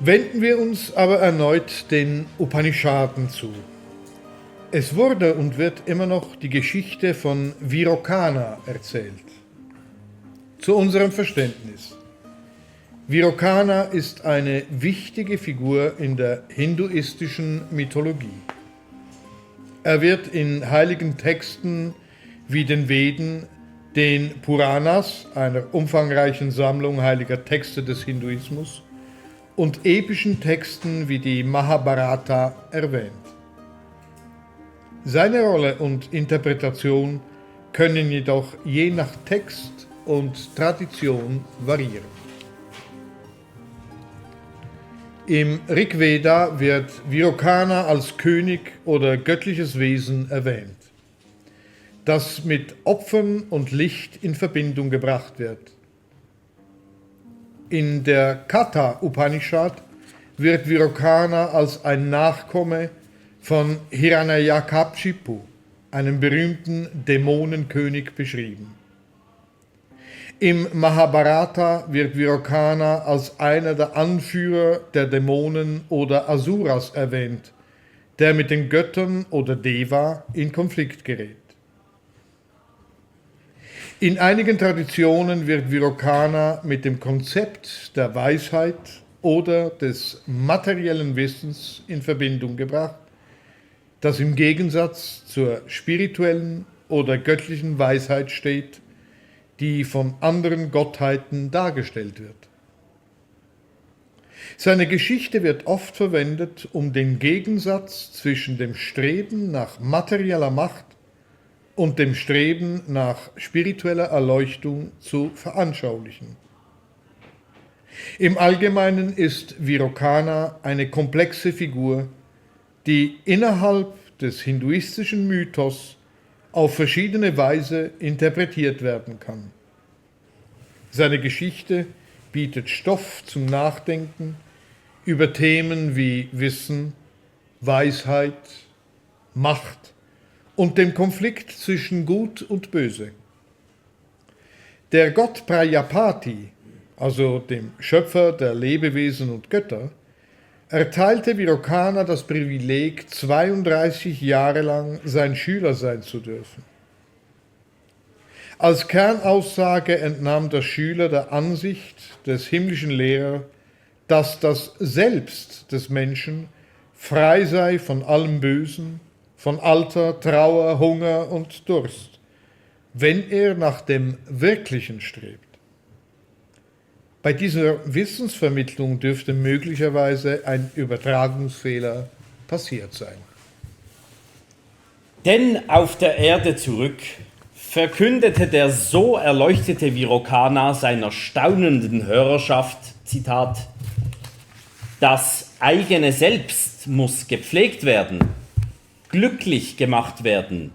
Wenden wir uns aber erneut den Upanishaden zu. Es wurde und wird immer noch die Geschichte von Virokana erzählt. Zu unserem Verständnis. Virokana ist eine wichtige Figur in der hinduistischen Mythologie. Er wird in heiligen Texten wie den Veden, den Puranas, einer umfangreichen Sammlung heiliger Texte des Hinduismus, und epischen Texten wie die Mahabharata erwähnt. Seine Rolle und Interpretation können jedoch je nach Text und Tradition variieren. Im Rigveda wird Virokana als König oder göttliches Wesen erwähnt, das mit Opfern und Licht in Verbindung gebracht wird. In der Katha Upanishad wird Virokana als ein Nachkomme von Hiranyakashipu, einem berühmten Dämonenkönig, beschrieben. Im Mahabharata wird Virokana als einer der Anführer der Dämonen oder Asuras erwähnt, der mit den Göttern oder Deva in Konflikt gerät. In einigen Traditionen wird Virokana mit dem Konzept der Weisheit oder des materiellen Wissens in Verbindung gebracht, das im Gegensatz zur spirituellen oder göttlichen Weisheit steht, die von anderen Gottheiten dargestellt wird. Seine Geschichte wird oft verwendet, um den Gegensatz zwischen dem Streben nach materieller Macht und dem Streben nach spiritueller Erleuchtung zu veranschaulichen. Im Allgemeinen ist Virokana eine komplexe Figur, die innerhalb des hinduistischen Mythos auf verschiedene Weise interpretiert werden kann. Seine Geschichte bietet Stoff zum Nachdenken über Themen wie Wissen, Weisheit, Macht und dem Konflikt zwischen Gut und Böse. Der Gott Prajapati, also dem Schöpfer der Lebewesen und Götter, erteilte Virokana das Privileg, 32 Jahre lang sein Schüler sein zu dürfen. Als Kernaussage entnahm der Schüler der Ansicht des himmlischen Lehrers, dass das Selbst des Menschen frei sei von allem Bösen, von Alter, Trauer, Hunger und Durst, wenn er nach dem Wirklichen strebt. Bei dieser Wissensvermittlung dürfte möglicherweise ein Übertragungsfehler passiert sein. Denn auf der Erde zurück verkündete der so erleuchtete Virokana seiner staunenden Hörerschaft, Zitat, das eigene Selbst muss gepflegt werden, glücklich gemacht werden.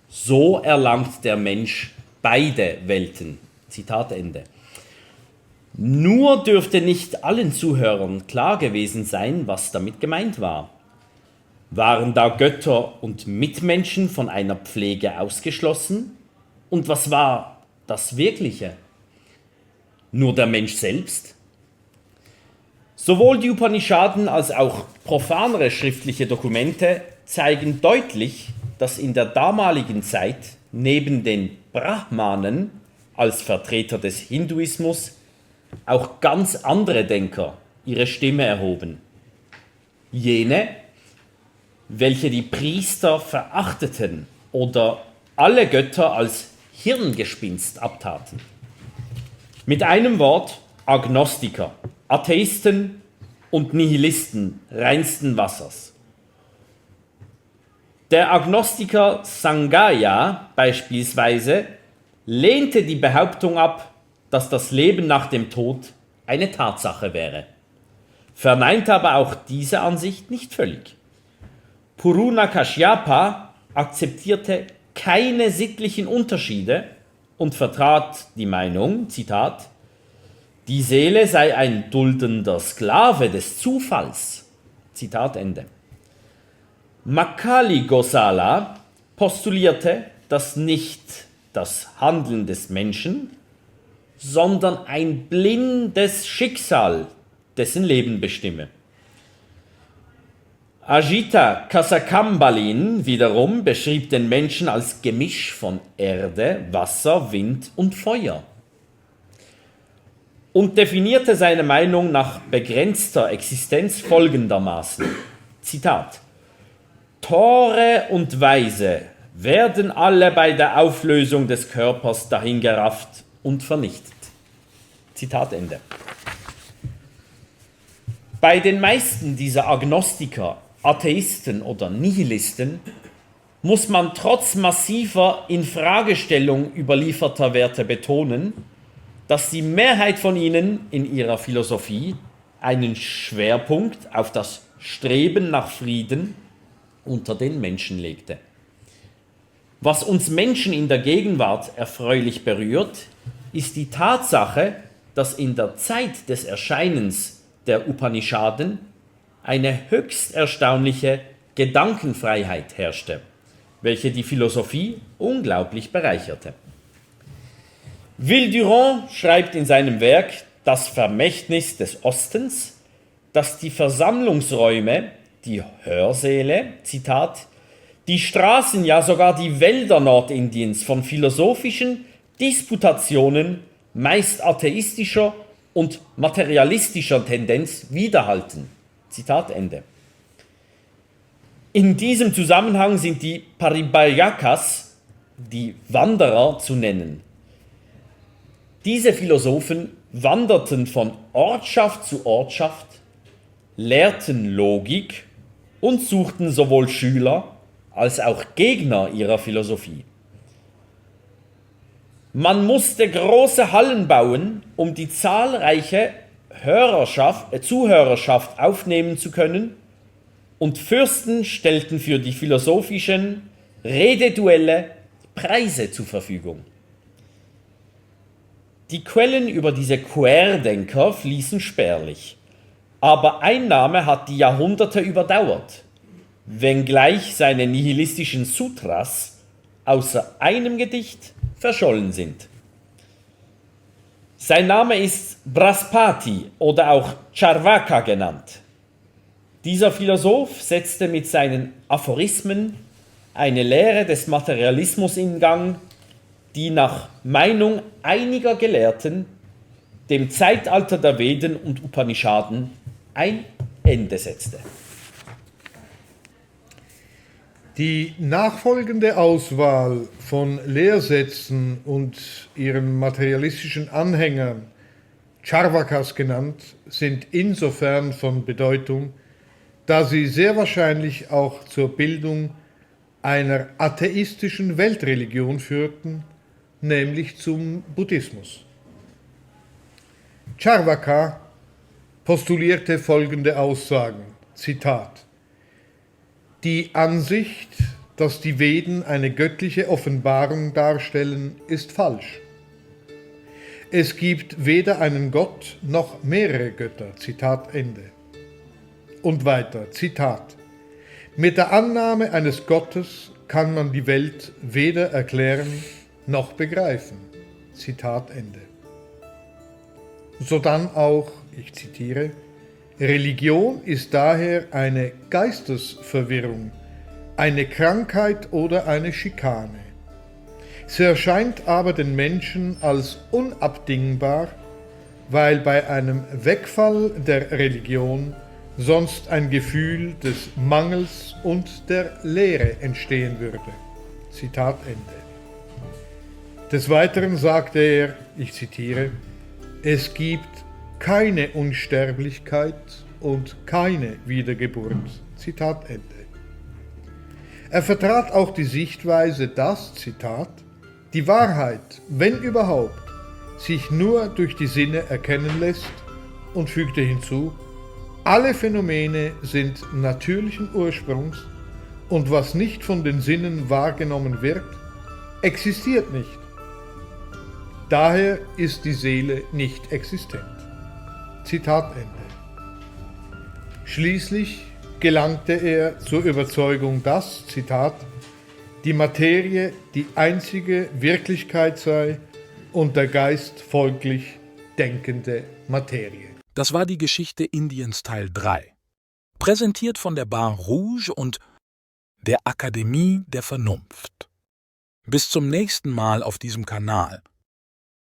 So erlangt der Mensch beide Welten. Zitat Ende. Nur dürfte nicht allen Zuhörern klar gewesen sein, was damit gemeint war. Waren da Götter und Mitmenschen von einer Pflege ausgeschlossen? Und was war das Wirkliche? Nur der Mensch selbst? Sowohl die Upanishaden als auch profanere schriftliche Dokumente zeigen deutlich, dass in der damaligen Zeit neben den Brahmanen als Vertreter des Hinduismus auch ganz andere Denker ihre Stimme erhoben. Jene, welche die Priester verachteten oder alle Götter als Hirngespinst abtaten. Mit einem Wort Agnostiker, Atheisten und Nihilisten reinsten Wassers. Der Agnostiker Sanjaya beispielsweise lehnte die Behauptung ab, dass das Leben nach dem Tod eine Tatsache wäre, verneinte aber auch diese Ansicht nicht völlig. Puruna Kashyapa akzeptierte keine sittlichen Unterschiede und vertrat die Meinung, Zitat, die Seele sei ein duldender Sklave des Zufalls. Zitat Ende. Makali Gosala postulierte, dass nicht das Handeln des Menschen, sondern ein blindes Schicksal dessen Leben bestimme. Ajita Kasakambalin wiederum beschrieb den Menschen als Gemisch von Erde, Wasser, Wind und Feuer und definierte seine Meinung nach begrenzter Existenz folgendermaßen, Zitat: Tore und Weise werden alle bei der Auflösung des Körpers dahingerafft und vernichtet. Zitat Ende. Bei den meisten dieser Agnostiker, Atheisten oder Nihilisten muss man trotz massiver Infragestellung überlieferter Werte betonen, dass die Mehrheit von ihnen in ihrer Philosophie einen Schwerpunkt auf das Streben nach Frieden unter den Menschen legte. Was uns Menschen in der Gegenwart erfreulich berührt, ist die Tatsache, dass in der Zeit des Erscheinens der Upanishaden eine höchst erstaunliche Gedankenfreiheit herrschte, welche die Philosophie unglaublich bereicherte. Villeduran schreibt in seinem Werk Das Vermächtnis des Ostens, dass die Versammlungsräume, die Hörsäle, Zitat, die Straßen, ja sogar die Wälder Nordindiens von philosophischen Disputationen meist atheistischer und materialistischer Tendenz widerhalten. Zitat Ende. In diesem Zusammenhang sind die Paribajakas, die Wanderer, zu nennen. Diese Philosophen wanderten von Ortschaft zu Ortschaft, lehrten Logik und suchten sowohl Schüler als auch Gegner ihrer Philosophie. Man musste große Hallen bauen, um die zahlreiche Zuhörerschaft aufnehmen zu können, und Fürsten stellten für die philosophischen Rededuelle Preise zur Verfügung. Die Quellen über diese Querdenker fließen spärlich, aber ein Name hat die Jahrhunderte überdauert, wenngleich seine nihilistischen Sutras außer einem Gedicht verschollen sind. Sein Name ist Brahaspati oder auch Charvaka genannt. Dieser Philosoph setzte mit seinen Aphorismen eine Lehre des Materialismus in Gang, die nach Meinung einiger Gelehrten dem Zeitalter der Veden und Upanishaden ein Ende setzte. Die nachfolgende Auswahl von Lehrsätzen und ihren materialistischen Anhängern, Charvakas genannt, sind insofern von Bedeutung, da sie sehr wahrscheinlich auch zur Bildung einer atheistischen Weltreligion führten, nämlich zum Buddhismus. Charvaka postulierte folgende Aussagen, Zitat: Die Ansicht, dass die Veden eine göttliche Offenbarung darstellen, ist falsch. Es gibt weder einen Gott noch mehrere Götter, Zitat Ende. Und weiter, Zitat: Mit der Annahme eines Gottes kann man die Welt weder erklären noch begreifen, Zitat Ende. Sodann auch, ich zitiere, Religion ist daher eine Geistesverwirrung, eine Krankheit oder eine Schikane. Sie erscheint aber den Menschen als unabdingbar, weil bei einem Wegfall der Religion sonst ein Gefühl des Mangels und der Leere entstehen würde. Zitat Ende. Des Weiteren sagte er, ich zitiere, es gibt keine Unsterblichkeit und keine Wiedergeburt. Zitat Ende. Er vertrat auch die Sichtweise, dass, Zitat, die Wahrheit, wenn überhaupt, sich nur durch die Sinne erkennen lässt und fügte hinzu, alle Phänomene sind natürlichen Ursprungs und was nicht von den Sinnen wahrgenommen wird, existiert nicht. Daher ist die Seele nicht existent. Zitat Ende. Schließlich gelangte er zur Überzeugung, dass, Zitat, die Materie die einzige Wirklichkeit sei und der Geist folglich denkende Materie. Das war die Geschichte Indiens Teil 3. Präsentiert von der Bar Rouge und der Akademie der Vernunft. Bis zum nächsten Mal auf diesem Kanal.